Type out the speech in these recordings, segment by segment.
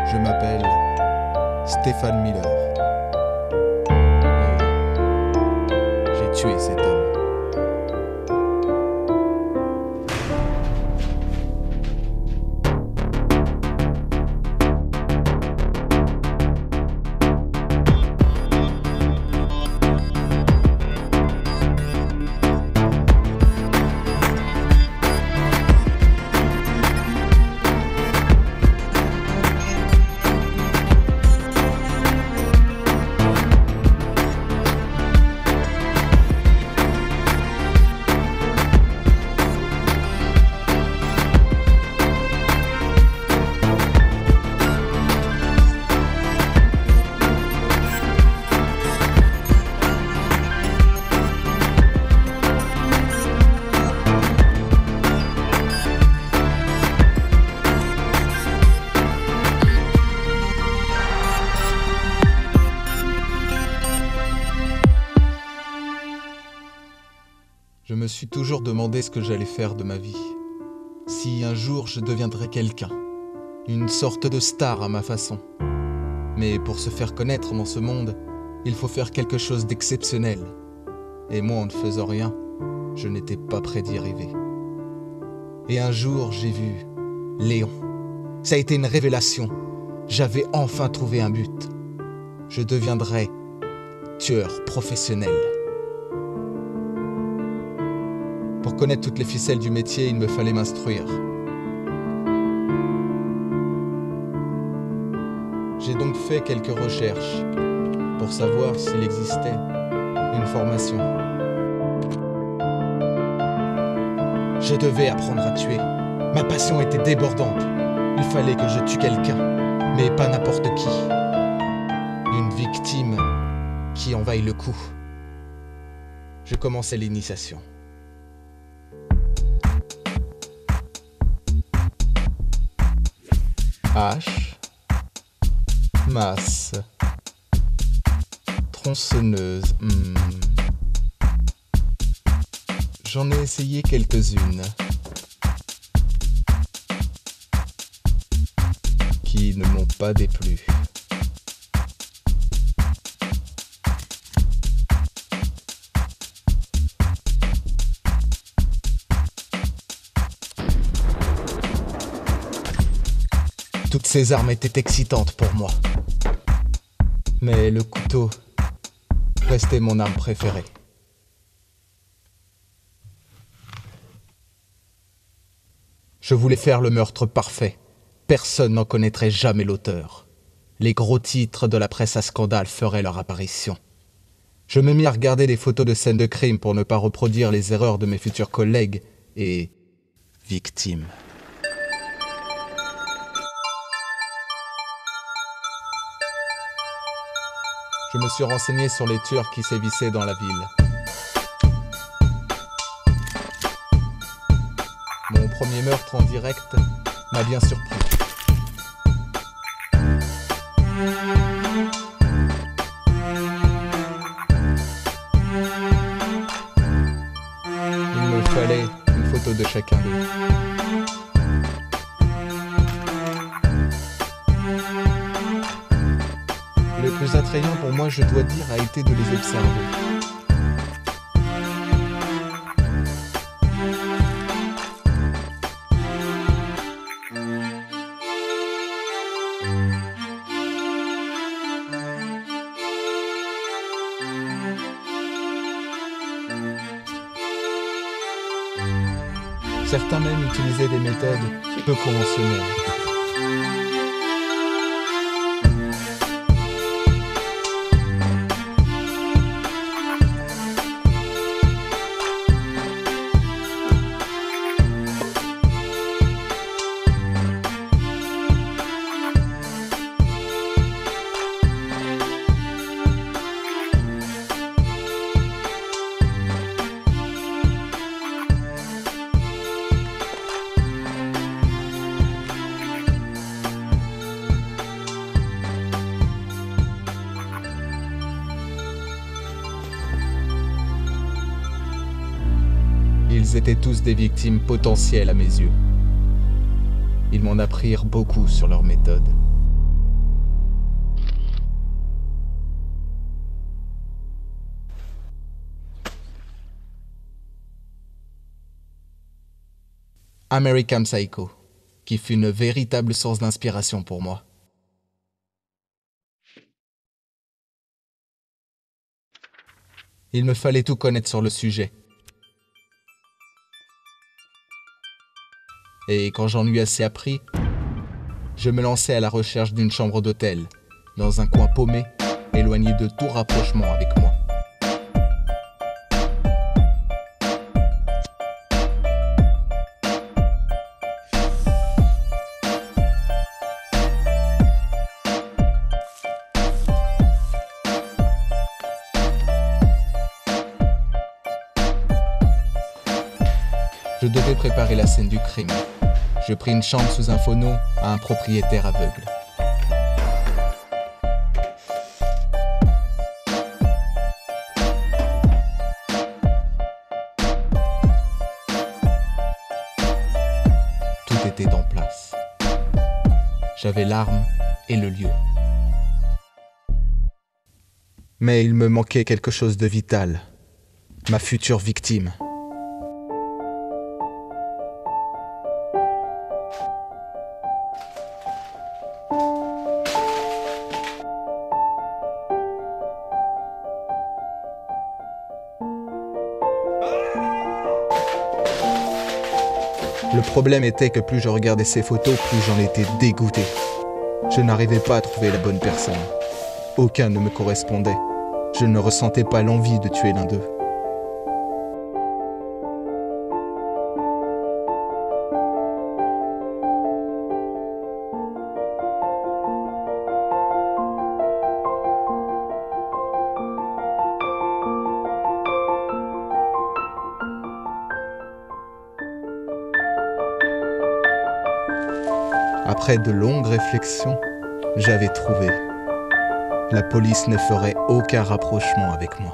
Je m'appelle Stéphane Miller. J'ai tué cet homme. Je me suis toujours demandé ce que j'allais faire de ma vie. Si un jour je deviendrais quelqu'un, une sorte de star à ma façon. Mais pour se faire connaître dans ce monde, il faut faire quelque chose d'exceptionnel. Et moi, en ne faisant rien, je n'étais pas prêt d'y arriver. Et un jour, j'ai vu Léon. Ça a été une révélation. J'avais enfin trouvé un but. Je deviendrais tueur professionnel. Pour connaître toutes les ficelles du métier, il me fallait m'instruire. J'ai donc fait quelques recherches pour savoir s'il existait une formation. Je devais apprendre à tuer. Ma passion était débordante. Il fallait que je tue quelqu'un, mais pas n'importe qui. Une victime qui en vaille le coup. Je commençais l'initiation. Hache, masse, tronçonneuse. J'en ai essayé quelques-unes qui ne m'ont pas déplu. Toutes ces armes étaient excitantes pour moi. Mais le couteau restait mon arme préférée. Je voulais faire le meurtre parfait. Personne n'en connaîtrait jamais l'auteur. Les gros titres de la presse à scandale feraient leur apparition. Je me mis à regarder des photos de scènes de crime pour ne pas reproduire les erreurs de mes futurs collègues et victimes. Je me suis renseigné sur les tueurs qui sévissaient dans la ville. Mon premier meurtre en direct m'a bien surpris. Il me fallait une photo de chacun d'eux. Le plus attrayant pour moi, je dois dire, a été de les observer. Certains même utilisaient des méthodes peu conventionnelles. Ils étaient tous des victimes potentielles à mes yeux. Ils m'en apprirent beaucoup sur leur méthode. American Psycho, qui fut une véritable source d'inspiration pour moi. Il me fallait tout connaître sur le sujet. Et quand j'en eus assez appris, je me lançai à la recherche d'une chambre d'hôtel, dans un coin paumé, éloigné de tout rapprochement avec moi. Je devais préparer la scène du crime. Je pris une chambre sous un faux nom à un propriétaire aveugle. Tout était en place. J'avais l'arme et le lieu. Mais il me manquait quelque chose de vital. Ma future victime. Le problème était que plus je regardais ces photos, plus j'en étais dégoûté. Je n'arrivais pas à trouver la bonne personne. Aucun ne me correspondait. Je ne ressentais pas l'envie de tuer l'un d'eux. Après de longues réflexions, j'avais trouvé. La police ne ferait aucun rapprochement avec moi.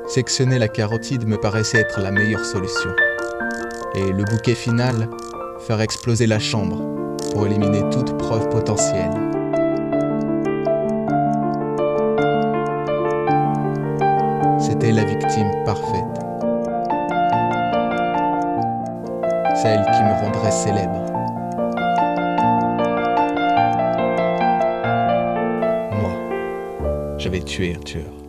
Sectionner la carotide me paraissait être la meilleure solution. Et le bouquet final, faire exploser la chambre pour éliminer toute preuve potentielle. C'était la victime parfaite. Celle qui me rendrait célèbre. Moi, j'avais tué un tueur.